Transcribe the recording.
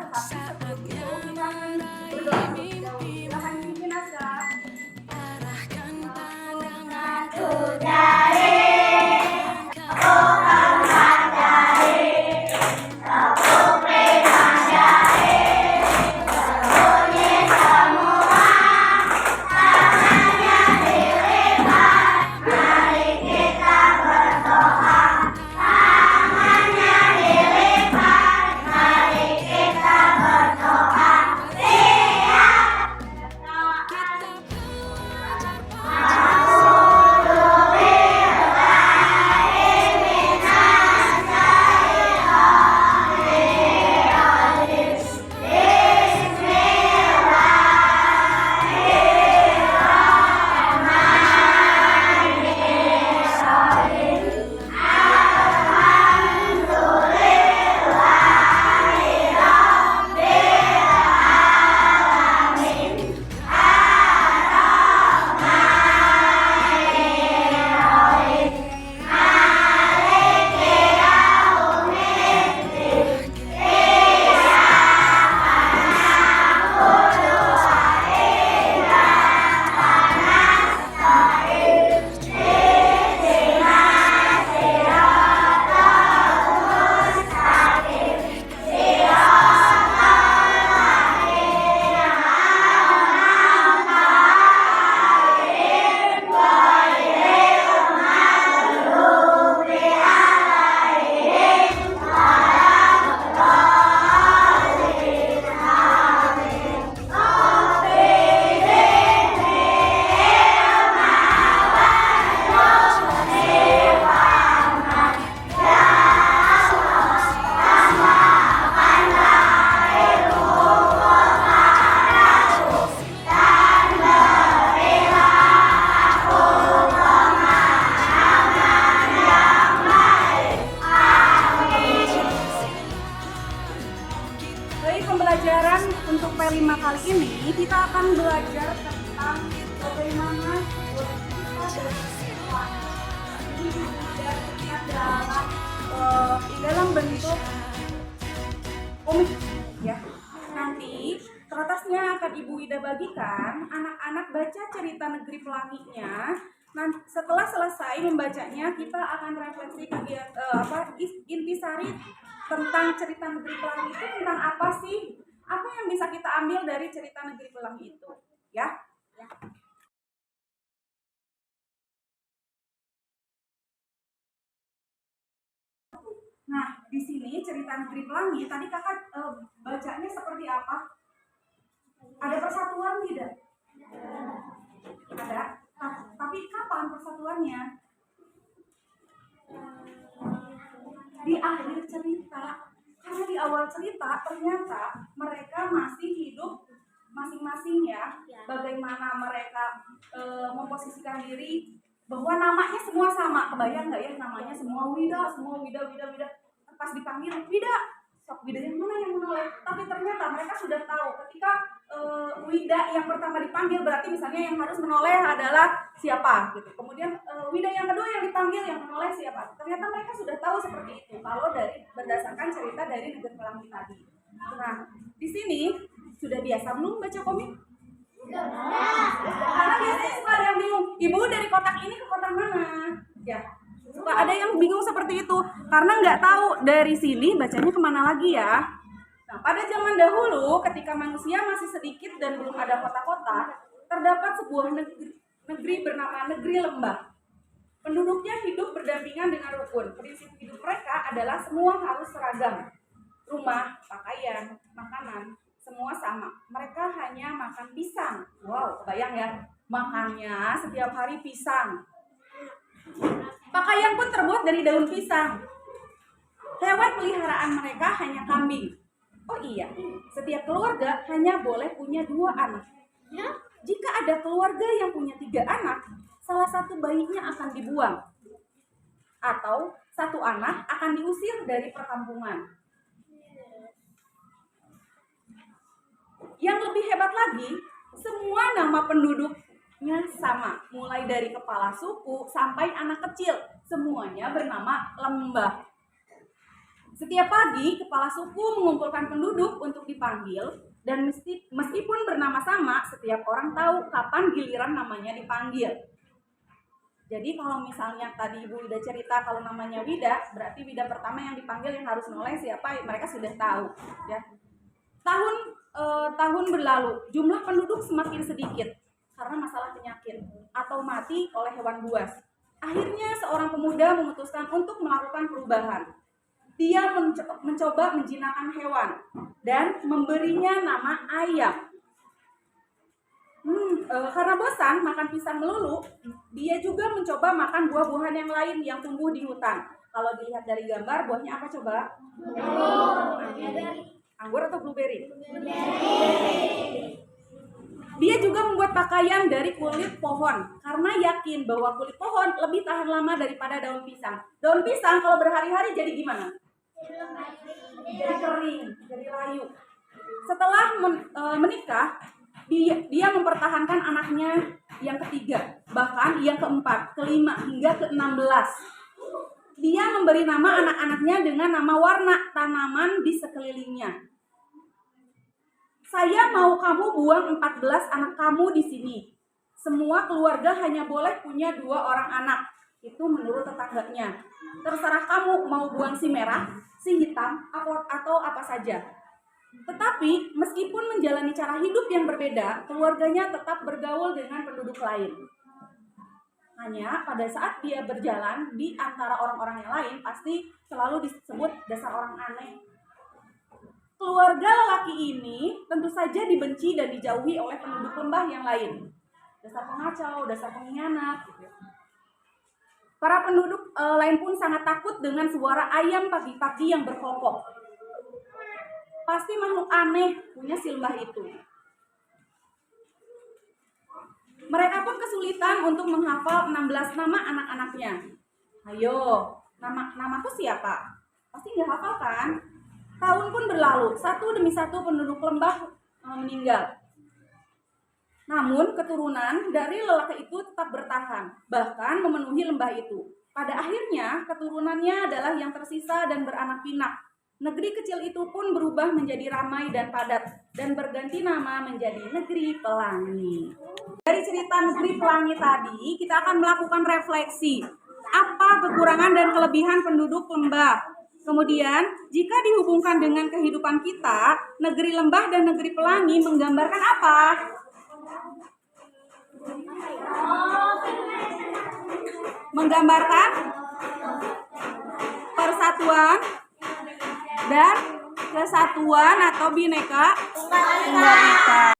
tetapi sebelum itu kita akan berdoa terlebih dahulu. Silakan dipimpin Naskah. Pembelajaran untuk P5 kali ini kita akan belajar tentang bagaimana kita dalam bentuk komik ya. Nanti kertasnya akan Ibu Ida bagikan, anak-anak baca cerita Negeri Pelanginya. Nanti setelah selesai membacanya, kita akan refleksi intisari tentang cerita Negeri Pelangi itu tentang apa sih? Apa yang bisa kita ambil dari cerita Negeri Pelangi itu? Ya. Nah, di sini cerita Negeri Pelangi, tadi kakak bacanya seperti apa? Ada persatuan tidak? Ada. Tapi kapan persatuannya? Di akhir cerita. Karena di awal cerita ternyata mereka masih hidup masing-masing ya. Bagaimana mereka memposisikan diri bahwa namanya semua sama. Kebayang nggak ya namanya semua Wida. Pas dipanggil Wida, sok Wida yang mana yang menoleh. Tapi ternyata mereka sudah tahu ketika Wida yang pertama dipanggil berarti misalnya yang harus menoleh adalah siapa gitu. Kemudian Wida yang kedua yang dipanggil yang menoleh siapa. Ternyata mereka sudah tahu seperti itu kalau dari berdasarkan cerita dari Negeri Pelangi tadi. Nah, di sini sudah biasa belum baca komik? Karena biasanya suka ada yang bingung, Ibu dari kotak ini ke kotak mana? Ya, suka ada yang bingung seperti itu karena nggak tahu dari sini bacanya kemana lagi ya. Nah, pada zaman dahulu ketika manusia masih sedikit dan belum ada kota-kota, terdapat sebuah negeri bernama Negeri Lembah. Penduduknya hidup berdampingan dengan rukun. Prinsip hidup mereka adalah semua harus seragam. Rumah, pakaian, makanan, semua sama. Mereka hanya makan pisang. Wow, kebayang ya? Makannya setiap hari pisang. Pakaian pun terbuat dari daun pisang. Hewan peliharaan mereka hanya kambing. Oh iya, setiap keluarga hanya boleh punya 2 anak. Ya? Jika ada keluarga yang punya 3 anak, salah satu bayinya akan dibuang. Atau satu anak akan diusir dari perkampungan. Yang lebih hebat lagi, semua nama penduduknya sama. Mulai dari kepala suku sampai anak kecil. Semuanya bernama Lembah. Setiap pagi, kepala suku mengumpulkan penduduk untuk dipanggil, dan meskipun bernama sama, setiap orang tahu kapan giliran namanya dipanggil. Jadi kalau misalnya tadi Ibu Wida cerita kalau namanya Wida, berarti Wida pertama yang dipanggil yang harus noleh siapa, mereka sudah tahu. Ya. Tahun berlalu, jumlah penduduk semakin sedikit karena masalah penyakit atau mati oleh hewan buas. Akhirnya seorang pemuda memutuskan untuk melakukan perubahan. Dia mencoba menjinakkan hewan dan memberinya nama ayam. Karena bosan makan pisang melulu, dia juga mencoba makan buah-buahan yang lain yang tumbuh di hutan. Kalau dilihat dari gambar, buahnya apa coba? Anggur atau blueberry? Dia juga membuat pakaian dari kulit pohon karena yakin bahwa kulit pohon lebih tahan lama daripada daun pisang. Daun pisang kalau berhari-hari jadi gimana? Jadi kering, jadi layu. Setelah menikah, dia mempertahankan anaknya yang ketiga, bahkan yang keempat, kelima, hingga ke-16. Dia memberi nama anak-anaknya dengan nama warna tanaman di sekelilingnya. Saya mau kamu buang 14 anak kamu di sini. Semua keluarga hanya boleh punya 2 orang anak. Itu menurut tetangganya. Terserah kamu mau buang si merah, si hitam, atau apa saja. Tetapi meskipun menjalani cara hidup yang berbeda, keluarganya tetap bergaul dengan penduduk lain. Hanya pada saat dia berjalan di antara orang-orang yang lain, pasti selalu disebut dasar orang aneh. Keluarga lelaki ini tentu saja dibenci dan dijauhi oleh penduduk lembah yang lain. Dasar pengacau, dasar pengkhianat. Para penduduk lain pun sangat takut dengan suara ayam pagi-pagi yang berkokok. Pasti makhluk aneh punya si lembah itu. Mereka pun kesulitan untuk menghafal 16 nama anak-anaknya. Ayo, namaku siapa? Pasti nggak hafal kan? Tahun pun berlalu, satu demi satu penduduk lembah meninggal. Namun keturunan dari lelaki itu tetap bertahan, bahkan memenuhi lembah itu. Pada akhirnya keturunannya adalah yang tersisa dan beranak pinak. Negeri kecil itu pun berubah menjadi ramai dan padat dan berganti nama menjadi Negeri Pelangi. Dari cerita Negeri Pelangi tadi, kita akan melakukan refleksi. Apa kekurangan dan kelebihan penduduk lembah? Kemudian, jika dihubungkan dengan kehidupan kita, negeri lembah dan negeri pelangi menggambarkan apa? Menggambarkan persatuan dan kesatuan atau bineka tunggal ika.